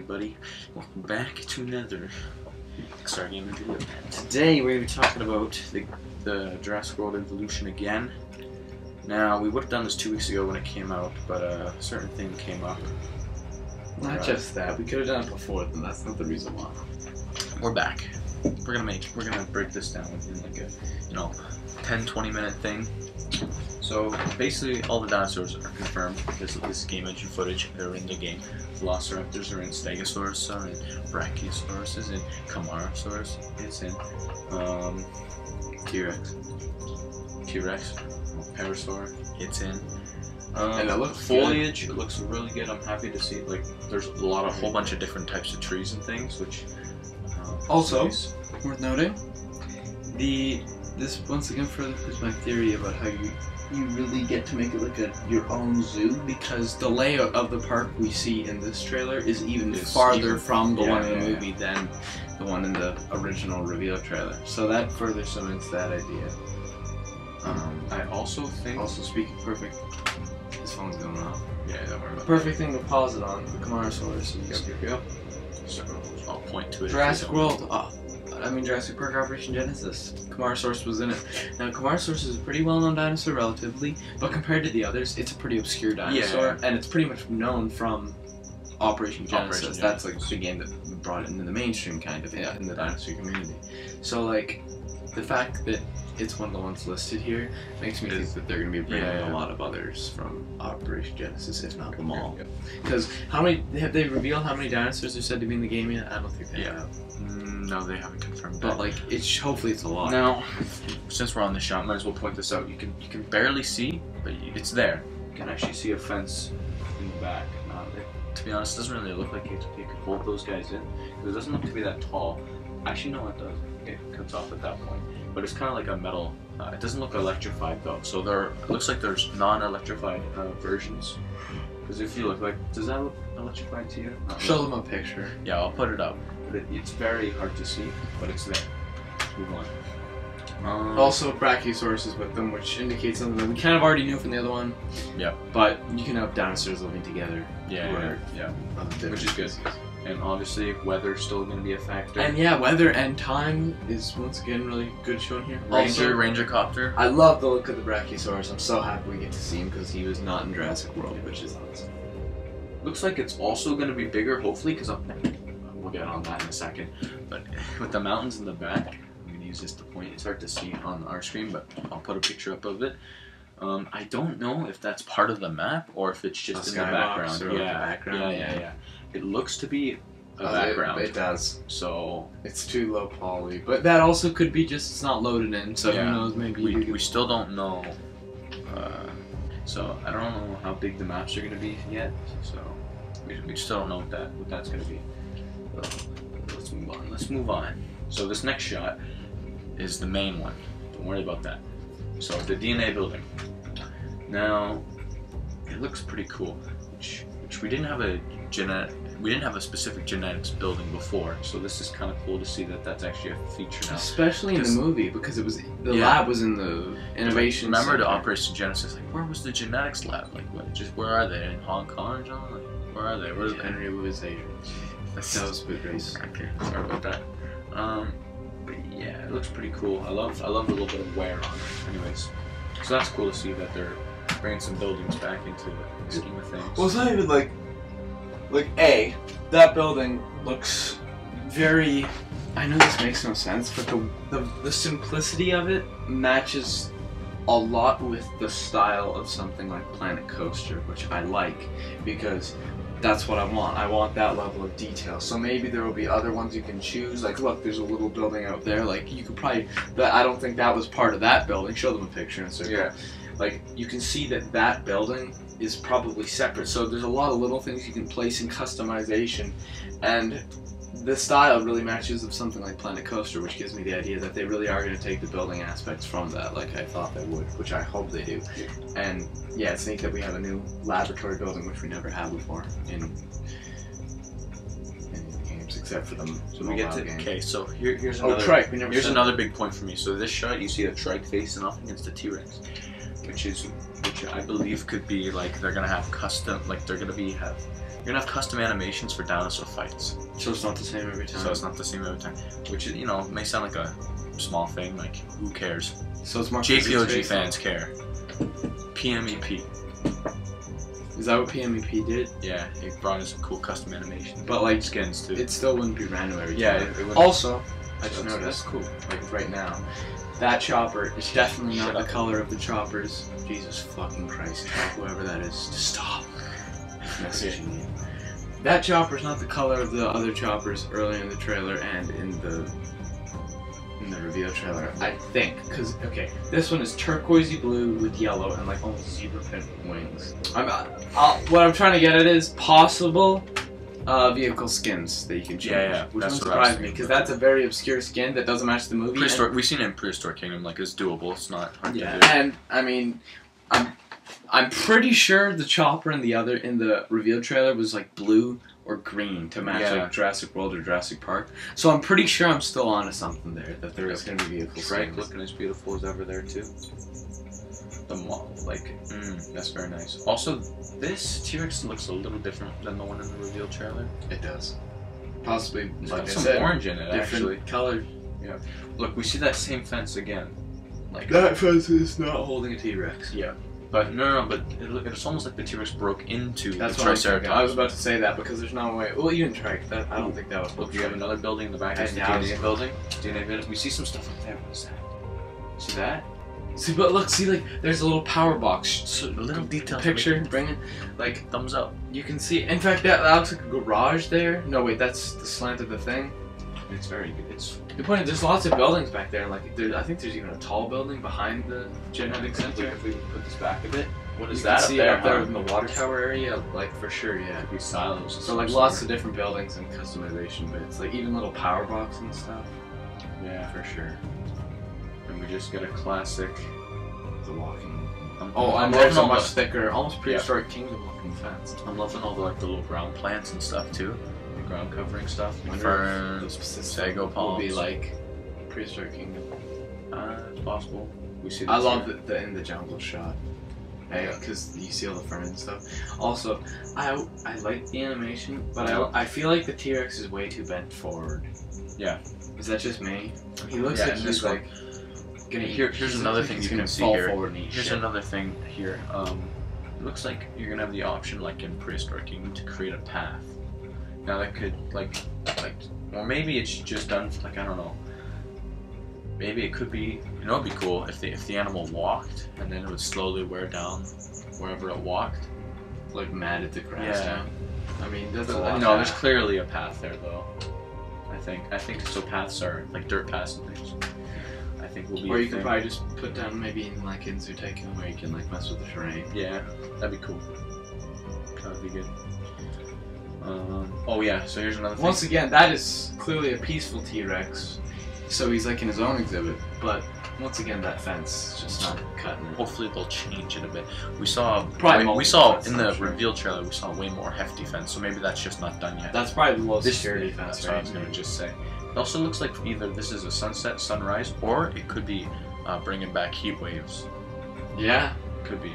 everybody? Welcome back to another XR Gaming video. Today we're going to be talking about the Jurassic World Evolution again. Now, we would have done this 2 weeks ago when it came out, but a certain thing came up. Not just that, we could have done it before, then that's not the reason why. We're back. We're gonna break this down in like a 10-20 minute thing. So basically all the dinosaurs are confirmed because of this game engine footage. They're in the game. Velociraptors are in, Stegosaurus are in, Brachiosaurus is in, Camarasaurus is in, T-Rex, Parasaur, it's in. And it looks foliage. Good. It looks really good. I'm happy to see. Like, there's a whole bunch of different types of trees and things, which also worth noting. This once again further proves my theory about how you really get to make it like your own zoo, because the layout of the park we see in this trailer is even farther from the one in the movie than the one in the original reveal trailer. So that further cements that idea. I also think. Also, speaking perfect. This phone's going off. Yeah, don't worry about perfect thing to pause it on. The Camarasaurus. Yep. So I'll point to it. Jurassic World. Jurassic Park Operation Genesis. Camarasaurus was in it. Now, Camarasaurus is a pretty well-known dinosaur, relatively, but compared to the others, it's a pretty obscure dinosaur, and it's pretty much known from Operation Genesis. That's like the game that brought it into the mainstream, kind of, in the dinosaur community. So, like, the fact that it's one of the ones listed here makes me think that they're going to be bringing a lot of others from Operation Genesis, if not them all. Because have they revealed how many dinosaurs are said to be in the game yet? I don't think they have. No, they haven't confirmed but that. Like, hopefully it's a lot. Now, since we're on the shot, might as well point this out. You can barely see, but it's there. You can actually see a fence in the back. To be honest, it doesn't really look like it could hold those guys in, because it doesn't look to be that tall. Actually, no, it does. It cuts off at that point. But it's kind of like a metal. It doesn't look electrified though. So it looks like there's non-electrified versions. Because if you look does that look electrified to you? Show them a picture. Yeah, I'll put it up. But it's very hard to see, but it's there. Let's move on. Also, Brachiosaurus is with them, which indicates something that we kind of already knew from the other one. Yeah. But you can have dinosaurs living together. Yeah. Which is good. And obviously, weather's still going to be a factor. And weather and time is once again really good shown here. Ranger copter. I love the look of the Brachiosaurus. I'm so happy we get to see him because he was not in Jurassic World, which is awesome. Looks like it's also going to be bigger, hopefully, because we'll get on that in a second. But with the mountains in the back, I'm going to use this to point. It's hard to see on our screen, but I'll put a picture up of it. I don't know if that's part of the map or if it's just in the background. Yeah. It looks to be a background. It does. So it's too low poly, but that also could be just it's not loaded in. So who knows? Maybe we still don't know. So I don't know how big the maps are going to be yet. So we still don't know what that's going to be. So let's move on. So this next shot is the main one. Don't worry about that. So the DNA building. Now it looks pretty cool, which we didn't have a specific genetics building before, so this is kind of cool to see that that's actually a feature now. Especially in the movie, because it was the lab was in the innovation. Remember the Operation Genesis? Like, where was the genetics lab? Like, where are they? In Hong Kong or something? Like, where are they? Where's Henry Louis Asian? That was Spook Race. Okay, sorry about that. But yeah, it looks pretty cool. I love the little bit of wear on it. Anyways, so that's cool to see that they're bringing some buildings back into the scheme of things. Well, it's not even like that building looks very. I know this makes no sense, but the simplicity of it matches a lot with the style of something like Planet Coaster, which I like because that's what I want. I want that level of detail. So maybe there will be other ones you can choose. Like, look, there's a little building out there. Like, you could probably. But I don't think that was part of that building. Show them a picture and say, like, you can see that building is probably separate. So there's a lot of little things you can place in customization, and the style really matches with something like Planet Coaster, which gives me the idea that they really are going to take the building aspects from that, like I thought they would, which I hope they do. And yeah, it's neat that we have a new laboratory building, which we never had before in games, except for them. So we get to okay. So here's another trike. Here's another big point for me. So this shot, you see a trike facing off against a T-Rex, which I believe could be like they're gonna have custom, like they're gonna have You're gonna have custom animations for dinosaur fights. So it's not the same every time. So it's not the same every time, which is, you know, may sound like a small thing. Like, who cares? So it's more JPOG fans care. PMEP. Is that what PMEP did? Yeah, it brought in some cool custom animation. But like skins too. It still wouldn't be random every time. Yeah, it wouldn't. Also, I just That's noticed, cool. like right now, that chopper is definitely not Shut the up. color of the choppers. Jesus fucking Christ, whoever that is, just stop messaging me. That chopper's not the color of the other choppers earlier in the trailer and in the reveal trailer, I think. Because, okay, this one is turquoisey blue with yellow and like almost zebra print wings. What I'm trying to get at is possible vehicle skins that you can change. Yeah, which that's wouldn't what I was surprise me because that's a very obscure skin that doesn't match the movie. Prehistoric. We've seen it in Prehistoric Kingdom. Like, it's doable. It's not hard to do. And I mean, I'm pretty sure the chopper in the reveal trailer was like blue or green to match like Jurassic World or Jurassic Park. So I'm pretty sure I'm still onto something there. That there is going to be vehicles. Right, looking as beautiful as ever there too. That's very nice. Also, this T-Rex looks a little different than the one in the reveal trailer. It does. Possibly, It's like got I some said, orange in it, actually. different color. Yeah. Look, we see that same fence again. Like That fence is not holding a T-Rex. Yeah. But no, but it's almost like the T-Rex broke into That's the what Triceratops. I was about to say that because there's no way. Well, even Trike, that I don't think that would. Look, you have another building in the back. It's the DNA building. DNA building. We see some stuff up there. What is that? See that? See, but look, see, like, there's a little power box. So, A little detail. picture, bring it, like, Thumbs up. you can see. In fact, that looks like a garage there. No, wait, that's the slant of the thing. It's very good. It's The point is, there's lots of buildings back there. Like, I think there's even a tall building behind the genetic center. If we put this back a bit, what is You that can see up it up there huh? in the water tower area, like, for sure, yeah. Could be silos. So, like, lots of different buildings and customization bits. Like, even little power box and stuff. Yeah. For sure. And we just get a classic. The walking. Oh, and I'm there's loving a all much the, thicker, almost prehistoric kingdom looking fence. I'm loving all the like the little ground plants and stuff too. The ground covering stuff. I wonder Ferns, if the sago will palms. be like prehistoric kingdom. It's possible. We see. I this love here. the in the jungle shot. Hey, because you see all the ferns and stuff. Also, I like the animation, but I feel like the T-Rex is way too bent forward. Yeah. Is that just me? He looks Yeah, like and he's this one- like gonna. Here's another thing you can see fall here. forward and eat Here's shit. another thing here. It looks like you're gonna have the option, like in Prehistoric Kingdom, to create a path. Now that could or maybe it's just done for, like, I don't know. Maybe it could be, you know, it'd be cool if the animal walked and then it would slowly wear down wherever it walked. Like mad at the grass Yeah. now. I mean, that's a No, lot. there's clearly a path there though. I think so. Paths are like dirt paths and things. I think will be. Or a you could thing. probably just put down maybe in like in Zoo Tycoon where you can like mess with the terrain. Yeah, that'd be cool. That'd be good. Oh yeah, so here's another thing. Once again, that is clearly a peaceful T-Rex, so he's like in his own exhibit. But once again, that fence is just not cutting it. Hopefully they'll change it a bit. We saw Probably we saw multiple in the fences, I'm sure. reveal trailer we saw way more hefty fence, so maybe that's just not done yet. That's probably the lowest This security That's fence, what I right? was gonna just say. It also looks like either this is a sunset, sunrise, or it could be bringing back heat waves. Yeah. Could be.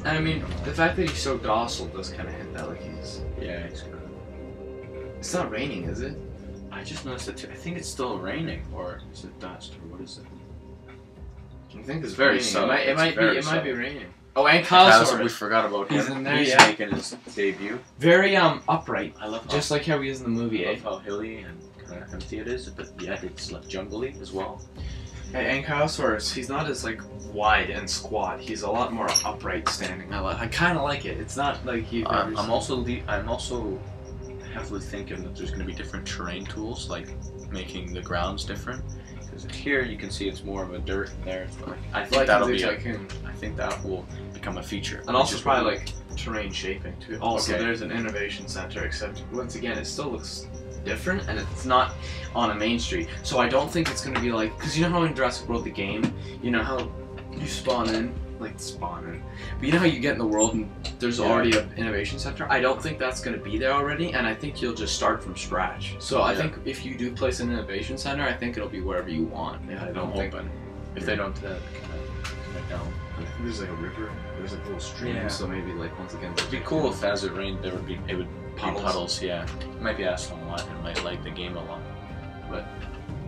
I mean, the fact that he's so docile does kind of hint that like he's. Yeah, it's good. It's not raining, is it? I just noticed that too. I think it's still raining, or is it dust, or what is it? I think it's very raining. subtle. It It's might very be subtle. raining. Oh, and We Kylosaurus. forgot about him. He's in there, He's yeah. making his debut. Very upright, I love how, just like how he is in the movie. I love how hilly and kind of empty it is, but yet it's like jungly as well. And Kylosaurus, he's not as like wide and squat. He's a lot more upright standing. I kind of like it. It's not like he. I'm also heavily thinking that there's going to be different terrain tools, like making the grounds different. Because here you can see it's more of a dirt, and there it's like I think that'll be. I think that will become a feature. And also probably like terrain shaping too. Also, Okay. there's an innovation center, except once again, it still looks different, and it's not on a main street. So I don't think it's gonna be like, because you know how in Jurassic World the game, you know how you spawn in, but you know how you get in the world and there's already an innovation center. I don't think that's gonna be there already, and I think you'll just start from scratch. So I think if you do place an innovation center, I think it'll be wherever you want. Yeah, I don't think. If they don't kind of know. I think there's like a river. There's like a little stream. Yeah. So maybe like once again. It'd be cool if as it rained, it would be Puddles. puddles. Yeah, it might be asking a lot. It might light the game a lot, but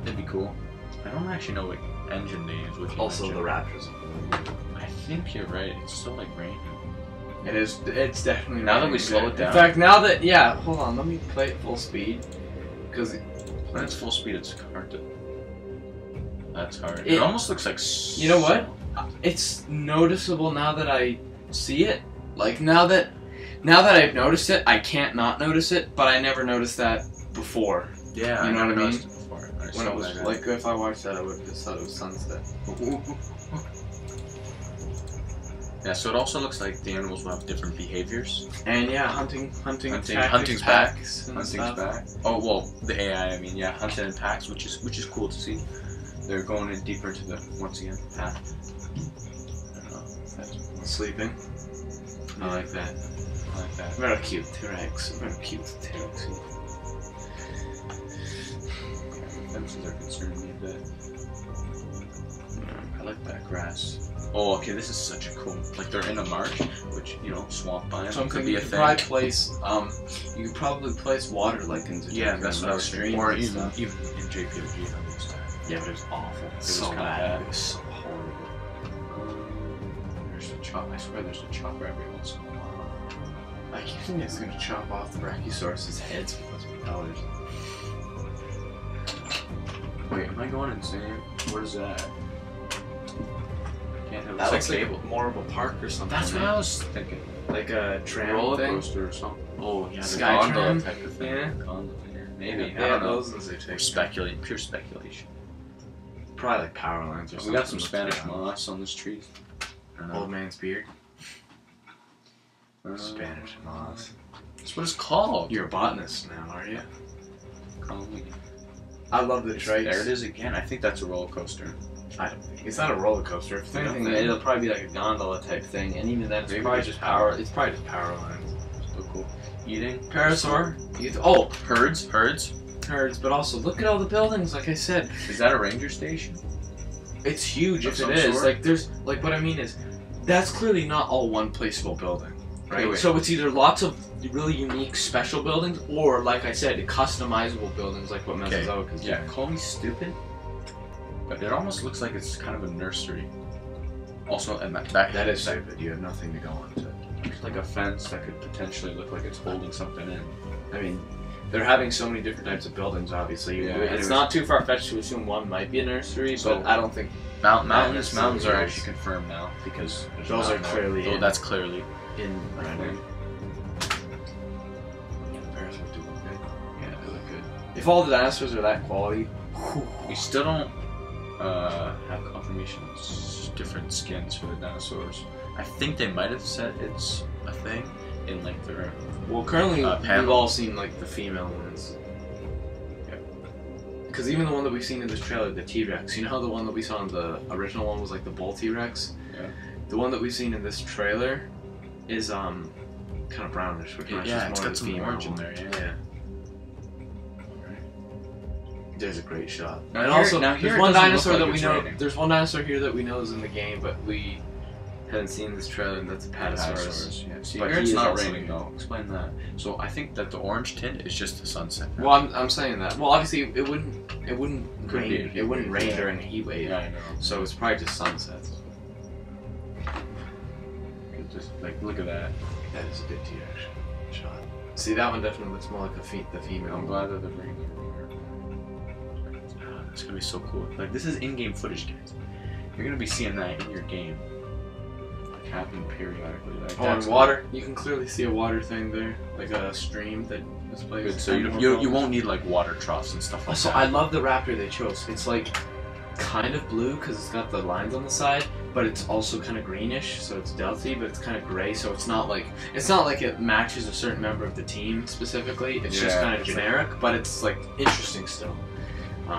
it'd be cool. I don't actually know what engine they use. With Also, the Raptors. I think you're right. It's still like raining. It is. It's definitely. Now that raining we slow good. it down. In fact, now that hold on. Let me play it full speed. Because When it's full speed, it's hard to. That's hard. It almost looks like. You know what? It's noticeable now that I see it. Like now that I've noticed it, I can't not notice it. But I never noticed that before. Yeah, You know what I mean? noticed it before. When it was like, if I watched that, I would have just thought it was sunset. Yeah, so it also looks like the animals will have different behaviors. And yeah, hunting's Hunting's back. Hunting's back. Oh well, the AI. I mean, yeah, hunting in packs, which is cool to see. They're going in deeper into the once again path. I don't know. That's Sleeping. I like that. I like that. Very cute T-Rex. Very cute T-Rex. Fences are concerning me a bit. I like that grass. Oh, okay, this is such a cool. Like they're in a marsh, which swamp biome could be a thing. You could probably place water like into That's what I was thinking. Or even in JPOG. Yeah, but it's awful. It's so so bad. bad. It's so horrible. There's a chop. I swear there's a chopper every once in a while. I keep thinking it's gonna chop off the Brachiosaurus' heads with those propellers. Wait, am I going insane? What is that? Can't have That looks like like more of a park or something. That's what I was thinking. Like a tram Roller thing. coaster or something. Oh yeah, the Sky gondola tram? type of thing. Yeah. Gondola, yeah. Maybe. Yeah, I don't know. those ones they take. We're speculating. Pure speculation. Probably like power lines or something. We got some Spanish moss on this tree. I don't know. Old man's beard. Spanish moss. That's what it's called. You're a botanist now, are you? Call me. I love the trikes. There it is again. I think that's a roller coaster. I don't think it's not a roller coaster. If I don't anything, think- it'll probably be like a gondola type thing, and even then, it's Maybe probably it's just power. power. It's probably just power lines. So cool. Eating. Parasaur. Herds. Herds, but also look at all the buildings. Like I said, Is that a ranger station? it's huge. Of If some it is, sort? like there's like what I mean is, that's clearly not all one placeable building, right? wait. So it's either lots of really unique special buildings, or like I said, customizable buildings, like what Mesozoic is. Yeah. Call me stupid, but it almost looks like it's kind of a nursery. Also, and That is stupid. You have nothing to go on to. It's like a fence that could potentially look like it's holding something in. I mean, they're having so many different types of buildings, obviously. Yeah, It's anyways. not too far-fetched to assume one might be a nursery, So- but I don't think Mountains Yeah, are that's actually confirmed now because there's a Those are mountain there. clearly Oh, in. that's clearly in I rendering. think. The Parasaurs do look good. Yeah, they look good. If all the dinosaurs are that quality, We still don't have confirmation of different skins for the dinosaurs. I think they might have said it's a thing in like their. well, currently we've panel. all seen like the female ones. Yeah. Because even the one that we've seen in this trailer, the T-Rex, you know how the one that we saw in the original one was like the bull T-Rex? Yeah. The one that we've seen in this trailer is kind of brownish, which matches Yeah, it's more got the some female orange in one. there. Yeah. Yeah. There's a great shot. Now And here- also, now here there's it one doesn't dinosaur look that like we it's know. raining. There's one dinosaur here that we know is in the game, but we haven't seen this trailer, and that's a Patasaurus. Yeah. See, But here it's he is not also raining though. Explain that. So I think that the orange tint is just the sunset. Well, I'm saying that. Well, obviously it wouldn't Could rain. be a heat It wouldn't wave, rain yeah. during a heat wave. Yeah, I know. So it's probably just sunsets. Just like look at that. That is a good T-Rex shot. See, that one definitely looks more like the female. I'm glad that they're bringing it over. It's gonna be so cool. Like this is in-game footage, guys. You're gonna be seeing that in your game, like happening periodically. Like, Oh, that's and water. You can clearly see a water thing there, like a stream that displays. good. So you won't need like water troughs and stuff like Also, that. I love the raptor they chose. It's like kind of blue because it's got the lines on the side, but it's also kind of greenish, so it's delty, but it's kind of gray, so it's not like it matches a certain member of the team specifically. It's just Yeah, kind of it's generic, but it's like interesting still.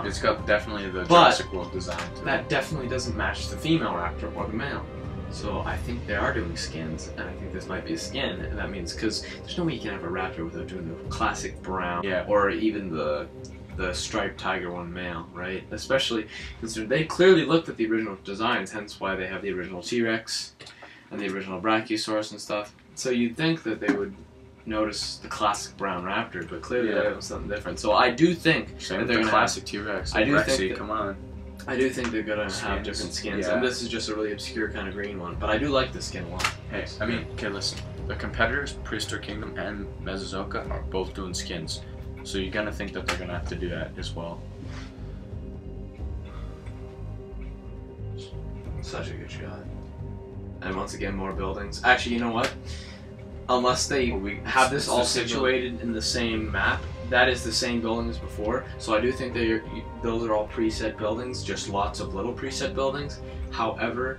It's got definitely the But Jurassic World design to it. That definitely doesn't match the female raptor or the male. So I think they are doing skins, and I think this might be a skin, and that means because there's no way you can have a raptor without doing the classic brown, Yeah. or even the the striped tiger one male, right? Especially considering they clearly looked at the original designs, hence why they have the original T-Rex and the original Brachiosaurus and stuff. So you'd think that they would notice the classic brown raptor, but clearly that was something different. So I do think Same that with they're the classic T-Rex. I do Rexy, think that, come on. I do think they're gonna have different skins, and this is just a really obscure kind of green one. But I do like the skin a lot. Hey, I mean, okay, listen. The competitors, Prehistoric Kingdom and Mesozoica, are both doing skins, so you're gonna think that they're gonna have to do that as well. Such a good shot. And once again, more buildings. Actually, you know what? Unless they have this all situated in the same map, that is the same building as before. So I do think those are all preset buildings, just lots of little preset buildings. However,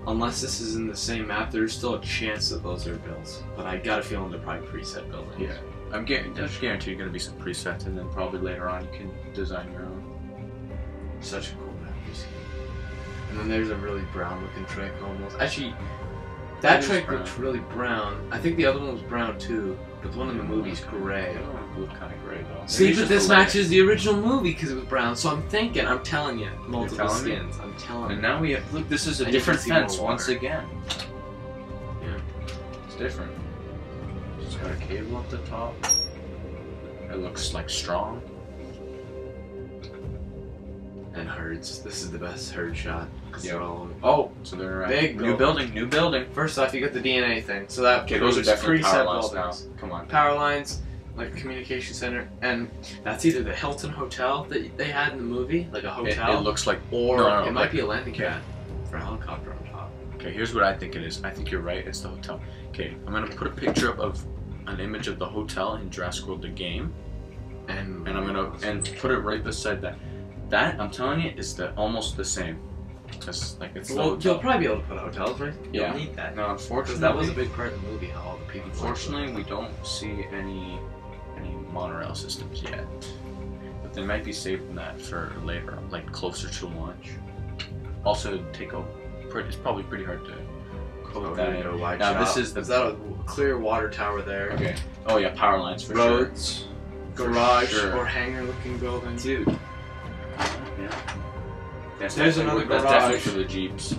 unless this is in the same map, there's still a chance that those are built. But I got a feeling they're probably preset buildings. Yeah, I'm guarantee you're gonna be some presets, and then probably later on you can design your own. Such a cool map. And then there's a really brown looking trick almost. Actually, that trick looks really brown. I think the other one was brown too, but the one in the movie's gray. It looked kind of gray though. See, but this matches the original movie because it was brown. So I'm telling you, multiple skins. I'm telling you. And now we have, look, this is a different fence once again. Yeah. It's different. It's got a cable up the top. It looks like strong. And herds. This is the best herd shot. Yeah. Oh, so they're big new building. New building. First off, you got the DNA thing. So that those are definitely power lines buildings. now. Come on. Power lines, like a communication center, and that's either the Hilton Hotel that they had in the movie, like a hotel. It looks like, or it might be a landing pad for a helicopter on top. Okay, here's what I think it is. I think you're right. It's the hotel. Okay, I'm gonna put a picture up of an image of the hotel in Jurassic World the game, and I'm gonna put it right beside that. That, I'm telling you, is almost the same. It's like it's well, you'll probably be able to put hotels, right? Yeah. You'll need that. No, unfortunately, that was a big part of the movie, how all the people. Unfortunately, we don't see any monorail systems yet. But they might be saving that for later, like closer to launch. Also, it's probably pretty hard to code that in. Now this is that a clear water tower there? Okay. Oh yeah, power lines for roads, sure. Garage or hangar-looking building, dude. Yeah. There's another garage. That's definitely for the Jeeps.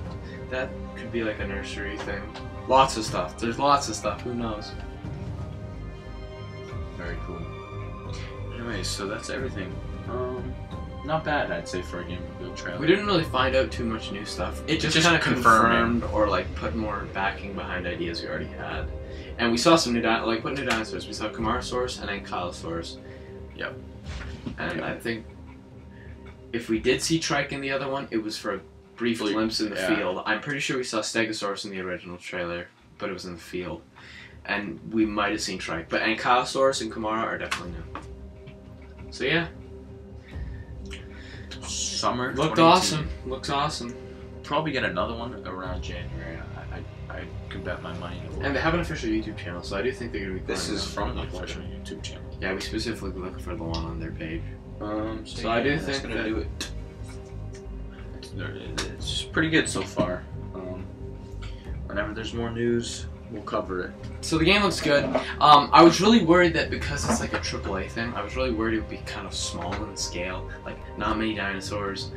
That could be like a nursery thing. Lots of stuff. There's lots of stuff. Who knows? Very cool. Anyways, so that's everything. Not bad, I'd say, for a Game Reveal trailer. We didn't really find out too much new stuff. It just kind of confirmed or like put more backing behind ideas we already had. And we saw some new what new dinosaurs? We saw Camarasaurus and Ankylosaurus. Yep. And I think if we did see Trike in the other one, it was for a brief glimpse in the field. I'm pretty sure we saw Stegosaurus in the original trailer, but it was in the field. And we might have seen Trike. But Ankylosaurus and Camara are definitely new. So yeah. Summer looked awesome. Looks awesome. Probably get another one around January. I could bet my money. And they have an official YouTube channel, so I do think they're gonna be. This is from the official YouTube channel. Yeah, we specifically look for the one on their page. So I do think gonna do it. It's pretty good so far. Whenever there's more news, we'll cover it. So the game looks good. I was really worried that because it's like a AAA thing, I was really worried it would be kind of small in scale, like not many dinosaurs,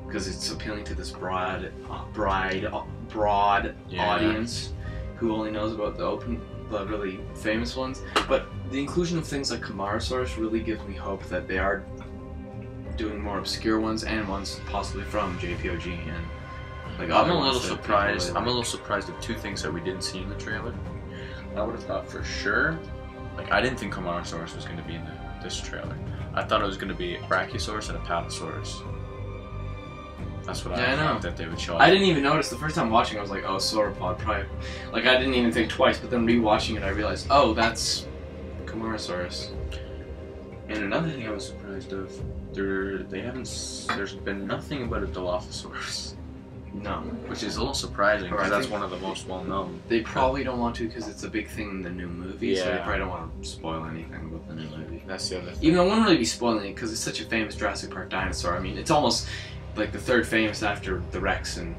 because it's appealing to this broad audience who only knows about the really famous ones. But the inclusion of things like Camarasaurus really gives me hope that they are doing more obscure ones and ones possibly from JPOG and like I'm a little surprised. I'm a little surprised of two things that we didn't see in the trailer. I would have thought for sure, like I didn't think Camarasaurus was going to be in this trailer. I thought it was going to be a Brachiosaurus and a Apatosaurus. That's what I thought that they would show. I didn't even notice the first time watching. I was like, oh, sauropod, probably. Like I didn't even think twice. But then rewatching it, I realized, oh, that's Camarasaurus. And another thing I was surprised of, there's been nothing about a Dilophosaurus. No. Which is a little surprising because that's one of the most well known. They probably don't want to because it's a big thing in the new movie, so they probably don't want to spoil anything about the new movie. That's the other thing. Even though I wouldn't really be spoiling it because it's such a famous Jurassic Park dinosaur. I mean, it's almost like the third famous after the Rex and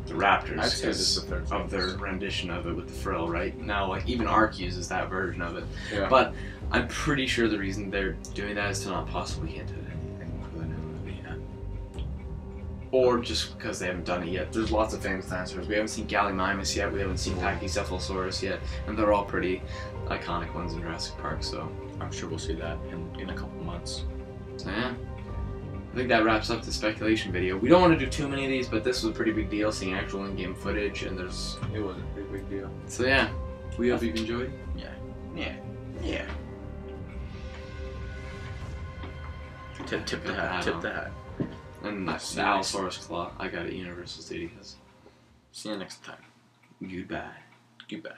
the Raptors. I'd say this is the third of their rendition of it with the frill, right? Now, like, even Ark uses that version of it. Yeah. But I'm pretty sure the reason they're doing that is to not possibly hint at anything. Or just because they haven't done it yet. There's lots of famous dinosaurs. We haven't seen Gallimimus yet, we haven't seen Pachycephalosaurus yet, and they're all pretty iconic ones in Jurassic Park, so I'm sure we'll see that in a couple months. So yeah. I think that wraps up the speculation video. We don't want to do too many of these, but this was a pretty big deal, seeing actual in-game footage, and there's... It was a pretty big deal. So yeah, we hope you enjoyed. Yeah. Tip the hat. And that's the Allosaurus claw. I got it, Universal Studios. See you next time. Goodbye. Goodbye.